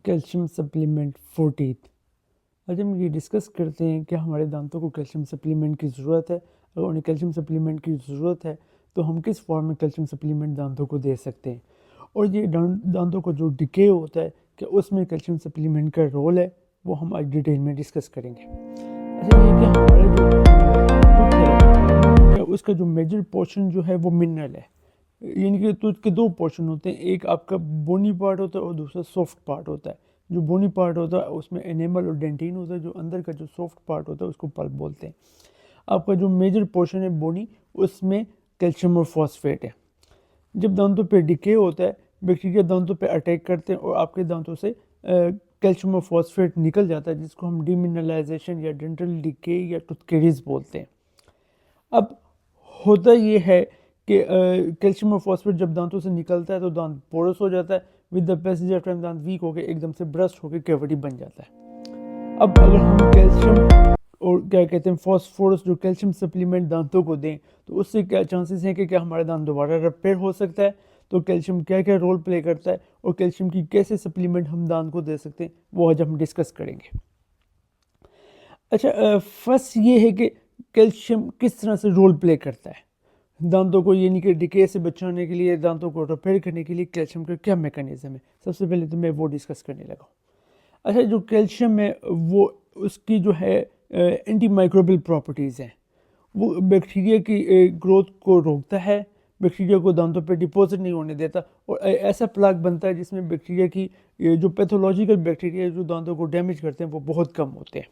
Calcium supplement for teeth. आज हम ये डिस्कस करते हैं कि हमारे दांतों को कैल्शियम सप्लीमेंट की ज़रूरत है। अगर उन्हें कैल्शियम सप्लीमेंट की ज़रूरत है तो हम किस फॉर्म में कैल्शियम सप्लीमेंट दांतों को दे सकते हैं, और ये दांतों को जो डिके होता है कि उसमें कैल्शियम सप्लीमेंट का रोल है, वो हम आज डिटेल में डिस्कस करेंगे। अच्छा, ये कि हमारा जो टूथ है उसका जो मेजर पोर्शन जो है वो मिनरल है। यानी कि टूथ के दो पोर्शन होते हैं, एक आपका बोनी पार्ट होता है और दूसरा सॉफ्ट पार्ट होता है। जो बोनी पार्ट होता है उसमें एनेमल और डेंटिन होता है, जो अंदर का जो सॉफ्ट पार्ट होता है उसको पल्प बोलते हैं। आपका जो मेजर पोर्शन है बोनी, उसमें कैल्शियम और फॉस्फेट है। जब दांतों पे डिके होता है, बैक्टीरिया दांतों पे अटैक करते हैं और आपके दांतों से कैल्शियम और फॉस्फेट निकल जाता है, जिसको हम डीमिनरलाइजेशन या डेंटल डिके या टूथ कैरीज बोलते हैं। अब होता ये है कि कैल्शियम और फॉस्फेट जब दांतों से निकलता है तो दांत पोरस हो जाता है। With the passage of time दांत वीक होकर एकदम से ब्रस्ट होकर कैविटी बन जाता है। अब अगर हम कैल्शियम और क्या कहते हैं फॉस्फोरस जो कैल्शियम सप्लीमेंट दांतों को दें तो उससे क्या चांसेस हैं कि क्या हमारा दांत दोबारा रिपेयर हो सकता है। तो कैल्शियम क्या क्या रोल प्ले करता है और कैल्शियम की कैसे सप्लीमेंट हम दांत को दे सकते हैं, वो आज हम डिस्कस करेंगे। अच्छा, फर्स्ट ये है कि कैल्शियम किस तरह से रोल प्ले करता है दांतों को, यानी कि डिके से बचाने के लिए, दांतों को रिपेयर करने के लिए कैल्शियम का क्या मैकेनिज्म है। सबसे पहले तो मैं वो डिस्कस करने लगा। अच्छा, जो कैल्शियम है वो उसकी जो है एंटी माइक्रोबियल प्रॉपर्टीज़ हैं। वो बैक्टीरिया की ग्रोथ को रोकता है, बैक्टीरिया को दांतों पे डिपॉजिट नहीं होने देता, और ऐसा प्लाक बनता है जिसमें बैक्टीरिया की जो पैथोलॉजिकल बैक्टीरिया जो दांतों को डैमेज करते हैं वो बहुत कम होते हैं।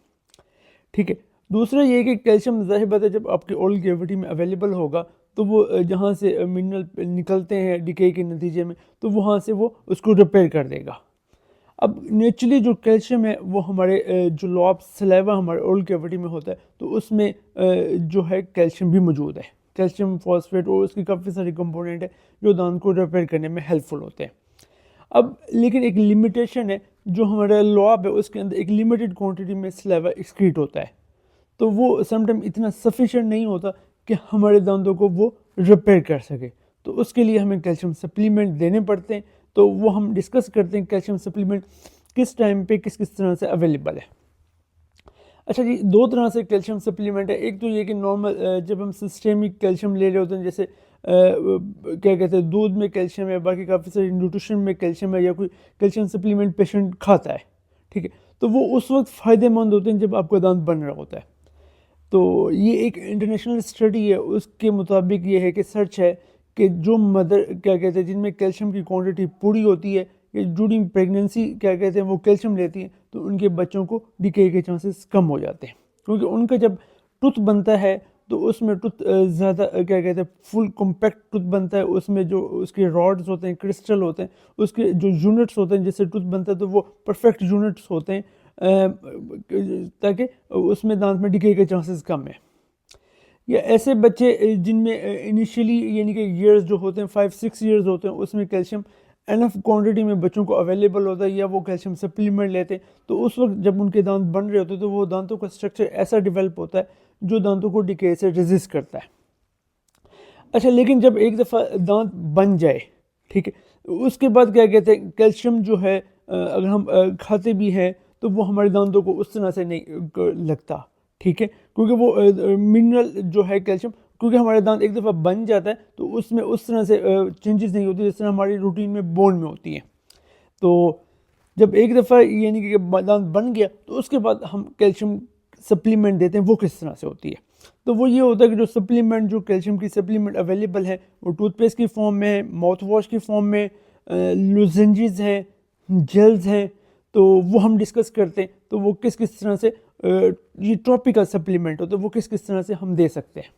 ठीक है। दूसरा ये कि कैल्शियम ज़ाहिर बात है जब आपकी ओरल कैविटी में अवेलेबल होगा तो वो जहाँ से मिनरल निकलते हैं डिके के नतीजे में, तो वहाँ से वो उसको रिपेयर कर देगा। अब नेचुरली जो कैल्शियम है वो हमारे जो लॉब सलेवा हमारे ओरल कैविटी में होता है तो उसमें जो है कैल्शियम भी मौजूद है। कैल्शियम फॉस्फेट और उसकी काफ़ी सारी कंपोनेंट है जो दांत को रिपेयर करने में हेल्पफुल होते हैं। अब लेकिन एक लिमिटेशन है, जो हमारा लॉब है उसके अंदर एक लिमिटेड क्वांटिटी में सलेवा एक्सक्रीट होता है, तो वो समटाइम इतना सफिशेंट नहीं होता कि हमारे दांतों को वो रिपेयर कर सके। तो उसके लिए हमें कैल्शियम सप्लीमेंट देने पड़ते हैं। तो वो हम डिस्कस करते हैं कैल्शियम सप्लीमेंट किस टाइम पे किस किस तरह से अवेलेबल है। अच्छा जी, दो तरह से कैल्शियम सप्लीमेंट है। एक तो ये कि नॉर्मल जब हम सिस्टेमिक कैल्शियम ले रहे होते हैं, जैसे क्या कहते हैं दूध में कैल्शियम है, बाकी काफ़ी सारी न्यूट्रिशन में कैल्शियम है, या कोई कैल्शियम सप्लीमेंट पेशेंट खाता है, ठीक है, तो वो उस वक्त फ़ायदेमंद होते हैं जब आपका दांत बन रहा होता है। तो ये एक इंटरनेशनल स्टडी है, उसके मुताबिक ये है कि सच है कि जो मदर क्या कहते हैं जिनमें कैल्शियम की क्वांटिटी पूरी होती है, या ड्यूरिंग प्रेगनेंसी क्या कहते हैं वो कैल्शियम लेती हैं, तो उनके बच्चों को डिके के चांसेस कम हो जाते हैं। क्योंकि उनका जब टूथ बनता है तो उसमें टूथ ज़्यादा क्या कहते हैं फुल कॉम्पैक्ट टूथ बनता है। उसमें जो उसके रॉड्स होते हैं, क्रिस्टल होते हैं, उसके जो यूनिट्स होते हैं जिससे टूथ बनता है तो वो परफेक्ट यूनिट्स होते हैं, ताकि उसमें दांत में डिके के चांसेस कम है। या ऐसे बच्चे जिनमें इनिशियली यानी कि ईयर्स जो होते हैं 5-6 ईयर्स होते हैं, उसमें कैल्शियम एनफ क्वांटिटी में बच्चों को अवेलेबल होता है, या वो कैल्शियम सप्लीमेंट लेते हैं, तो उस वक्त जब उनके दांत बन रहे होते हैं तो वो दांतों का स्ट्रक्चर ऐसा डेवलप होता है जो दांतों को डिके से रेजिस्ट करता है। अच्छा, लेकिन जब एक दफ़ा दांत बन जाए, ठीक है, उसके बाद क्या कहते हैं कैल्शियम जो है अगर हम खाते भी हैं तो वो हमारे दांतों को उस तरह से नहीं लगता, ठीक है, क्योंकि वो मिनरल जो है कैल्शियम, क्योंकि हमारे दांत एक दफ़ा बन जाता है तो उसमें उस तरह से चेंजेस नहीं होती जिस तरह हमारी रूटीन में बोन में होती है। तो जब एक दफ़ा यानी कि दांत बन गया तो उसके बाद हम कैल्शियम सप्लीमेंट देते हैं, वो किस तरह से होती है। तो वो ये होता है कि जो सप्लीमेंट जो कैल्शियम की सप्लीमेंट अवेलेबल है वो टूथपेस्ट की फॉर्म में, माउथ वॉश की फॉर्म में, लुजेंजेस है, जेल्स हैं, तो वो हम डिस्कस करते हैं। तो वो किस किस तरह से ये टॉपिकल सप्लीमेंट होता है, वो किस किस तरह से हम दे सकते हैं।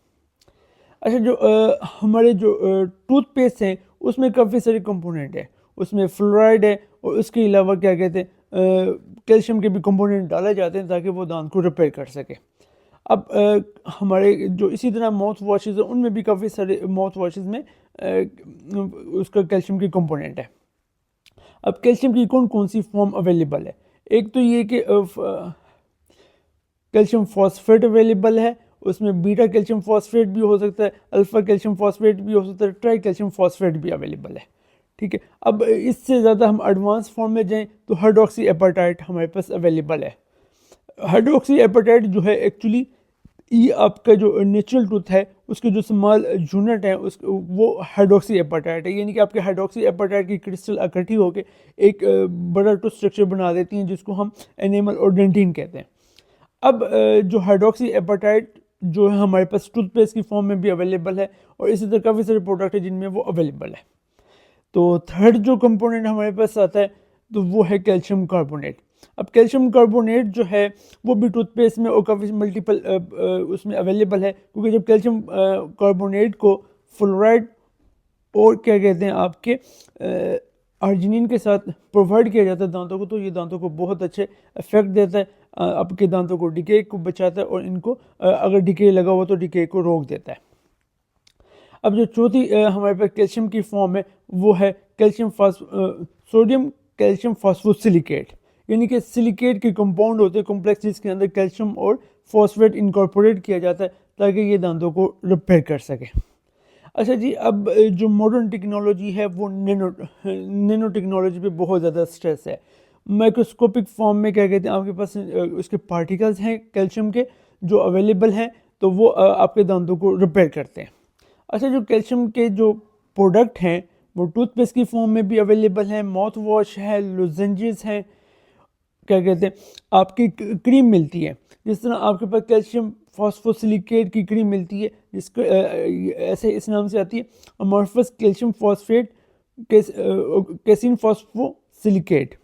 अच्छा, जो हमारे जो टूथपेस्ट हैं उसमें काफ़ी सारे कंपोनेंट हैं, उसमें फ्लोराइड है और उसके अलावा क्या कहते हैं कैल्शियम के भी कंपोनेंट डाले जाते हैं ताकि वो दांत को रिपेयर कर सके। अब हमारे जो इसी तरह माउथ वॉशेज़ हैं उनमें भी काफ़ी सारे माउथ वॉशेज़ में उसका कैल्शियम की कंपोनेंट है। अब कैल्शियम की कौन कौन सी फॉर्म अवेलेबल है। एक तो ये कि कैल्शियम फॉस्फेट अवेलेबल है, उसमें बीटा कैल्शियम फॉस्फेट भी हो सकता है, अल्फ़ा कैल्शियम फॉस्फेट भी हो सकता है, ट्राई कैल्शियम फॉस्फेट भी अवेलेबल है, ठीक है। अब इससे ज़्यादा हम एडवांस फॉर्म में जाएं तो हाइड्रोक्सी एपेटाइट हमारे पास अवेलेबल है। हाइड्रोक्सी एपेटाइट जो है एक्चुअली ये आपका जो नेचुरल टूथ है उसके जो स्मॉल यूनिट है उस वो हाइड्रोक्सी एपेटाइट है, यानी कि आपके हाइड्रोक्सी एपेटाइट की क्रिस्टल इकट्ठी होकर एक बड़ा टूथ स्ट्रक्चर बना देती हैं जिसको हम एनिमल और डेंटिन कहते हैं। अब जो हाइड्रोक्सी एपेटाइट जो है हमारे पास टूथपेस्ट की फॉर्म में भी अवेलेबल है और इसी तरह काफ़ी सारे प्रोडक्ट है जिनमें वो अवेलेबल है। तो थर्ड जो कंपोनेंट हमारे पास आता है तो वो है कैल्शियम कार्बोनेट। अब कैल्शियम कार्बोनेट जो है वो भी टूथपेस्ट में और काफ़ी मल्टीपल उसमें अवेलेबल है, क्योंकि जब कैल्शियम कार्बोनेट को फ्लोराइड और क्या कहते हैं आपके आर्जिनिन के साथ प्रोवाइड किया जाता है दांतों को, तो ये दांतों को बहुत अच्छे इफेक्ट देता है, आपके दांतों को डिके को बचाता है और इनको अगर डिके लगा हुआ तो डिके को रोक देता है। अब जो चौथी हमारे पास कैल्शियम की फॉर्म है वो है सोडियम कैल्शियम फॉस्फोसिलिकेट, यानी कि सिलिकेट के कंपाउंड होते हैं कॉम्प्लेक्स जिसके अंदर कैल्शियम और फॉस्फेट इनकॉर्पोरेट किया जाता है ताकि ये दांतों को रिपेयर कर सके। अच्छा जी, अब जो मॉडर्न टेक्नोलॉजी है वो नैनो टेक्नोलॉजी पे बहुत ज़्यादा स्ट्रेस है। माइक्रोस्कोपिक फॉर्म में क्या कहते हैं आपके पास उसके पार्टिकल्स हैं कैल्शियम के जो अवेलेबल हैं, तो वो आपके दांतों को रिपेयर करते हैं। अच्छा, जो कैल्शियम के जो प्रोडक्ट हैं वो टूथपेस्ट की फॉर्म में भी अवेलेबल हैं, माउथ वॉश है, लोजेंजेस हैं, क्या कहते हैं आपकी क्रीम मिलती है। जिस तरह आपके पास कैल्शियम फॉस्फोसिलिकेट की क्रीम मिलती है जिसको ऐसे इस नाम से आती है amorphous calcium phosphate casein phosphosilicate,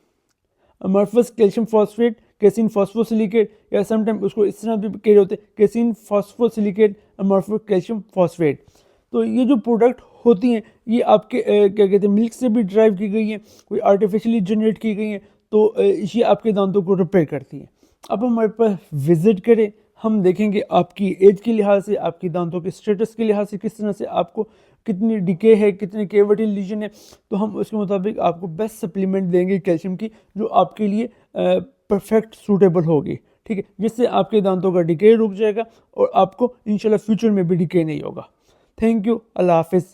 amorphous calcium phosphate casein phosphosilicate, या समटाइम उसको इस तरह भी कह रहे होते हैं casein phosphosilicate amorphous calcium phosphate. तो ये जो प्रोडक्ट होती हैं ये आपके क्या कहते हैं मिल्क से भी ड्राइव की गई हैं, कोई आर्टिफिशियली जनरेट की गई हैं, तो ये आपके दांतों को रिपेयर करती हैं। अब हमारे पास विज़िट करें, हम देखेंगे आपकी एज के लिहाज से, आपकी दांतों के स्टेटस के लिहाज से किस तरह से आपको कितनी डिके है, कितनी केविटी लीजन है, तो हम उसके मुताबिक आपको बेस्ट सप्लीमेंट देंगे कैल्शियम की जो आपके लिए परफेक्ट सूटेबल होगी, ठीक है, जिससे आपके दांतों का डिके रुक जाएगा और आपको इंशाल्लाह फ्यूचर में भी डिके नहीं होगा। थैंक यू, अल्लाह हाफिज़।